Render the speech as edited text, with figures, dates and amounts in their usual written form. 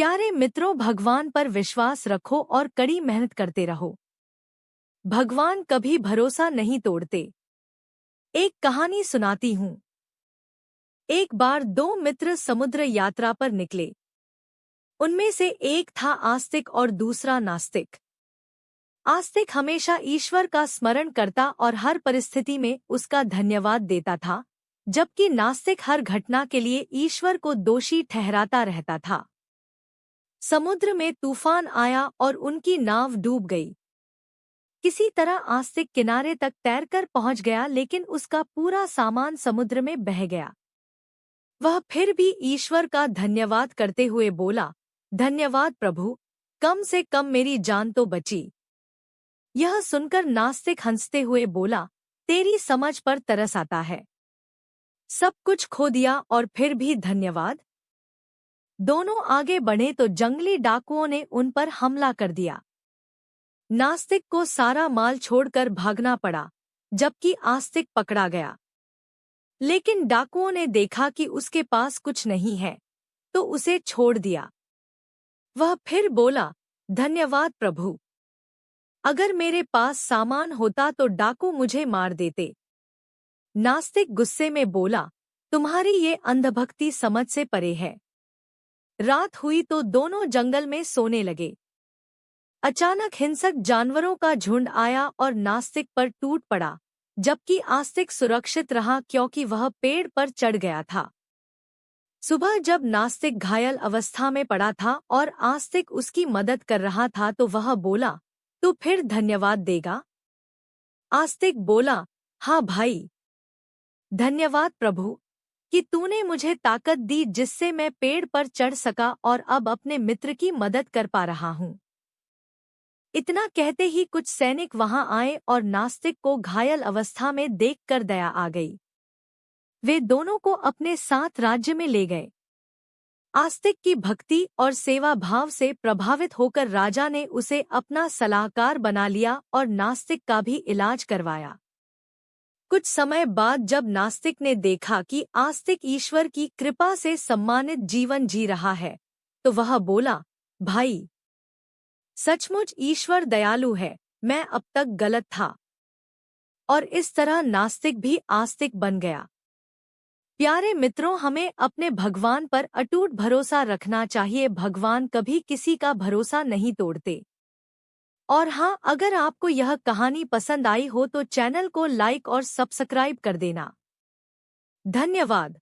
प्यारे मित्रों, भगवान पर विश्वास रखो और कड़ी मेहनत करते रहो। भगवान कभी भरोसा नहीं तोड़ते। एक कहानी सुनाती हूँ। एक बार दो मित्र समुद्र यात्रा पर निकले। उनमें से एक था आस्तिक और दूसरा नास्तिक। आस्तिक हमेशा ईश्वर का स्मरण करता और हर परिस्थिति में उसका धन्यवाद देता था, जबकि नास्तिक हर घटना के लिए ईश्वर को दोषी ठहराता रहता था। समुद्र में तूफान आया और उनकी नाव डूब गई। किसी तरह आस्तिक किनारे तक तैरकर पहुंच गया, लेकिन उसका पूरा सामान समुद्र में बह गया। वह फिर भी ईश्वर का धन्यवाद करते हुए बोला, धन्यवाद प्रभु, कम से कम मेरी जान तो बची। यह सुनकर नास्तिक हंसते हुए बोला, तेरी समझ पर तरस आता है। सब कुछ खो दिया और फिर भी धन्यवाद। दोनों आगे बढ़े तो जंगली डाकुओं ने उन पर हमला कर दिया। नास्तिक को सारा माल छोड़कर भागना पड़ा, जबकि आस्तिक पकड़ा गया। लेकिन डाकुओं ने देखा कि उसके पास कुछ नहीं है, तो उसे छोड़ दिया। वह फिर बोला, धन्यवाद प्रभु, अगर मेरे पास सामान होता तो डाकू मुझे मार देते। नास्तिक गुस्से में बोला, तुम्हारी ये अंधभक्ति समझ से परे है। रात हुई तो दोनों जंगल में सोने लगे। अचानक हिंसक जानवरों का झुंड आया और नास्तिक पर टूट पड़ा, जबकि आस्तिक सुरक्षित रहा क्योंकि वह पेड़ पर चढ़ गया था। सुबह जब नास्तिक घायल अवस्था में पड़ा था और आस्तिक उसकी मदद कर रहा था तो वह बोला, तू फिर धन्यवाद देगा? आस्तिक बोला, हाँ भाई, धन्यवाद प्रभु कि तूने मुझे ताकत दी जिससे मैं पेड़ पर चढ़ सका और अब अपने मित्र की मदद कर पा रहा हूँ। इतना कहते ही कुछ सैनिक वहां आए और नास्तिक को घायल अवस्था में देखकर दया आ गई। वे दोनों को अपने साथ राज्य में ले गए। आस्तिक की भक्ति और सेवा भाव से प्रभावित होकर राजा ने उसे अपना सलाहकार बना लिया और नास्तिक का भी इलाज करवाया। कुछ समय बाद जब नास्तिक ने देखा कि आस्तिक ईश्वर की कृपा से सम्मानित जीवन जी रहा है, तो वह बोला, भाई, सचमुच ईश्वर दयालु है, मैं अब तक गलत था। और इस तरह नास्तिक भी आस्तिक बन गया। प्यारे मित्रों, हमें अपने भगवान पर अटूट भरोसा रखना चाहिए। भगवान कभी किसी का भरोसा नहीं तोड़ते। और हाँ, अगर आपको यह कहानी पसंद आई हो तो चैनल को लाइक और सब्सक्राइब कर देना। धन्यवाद।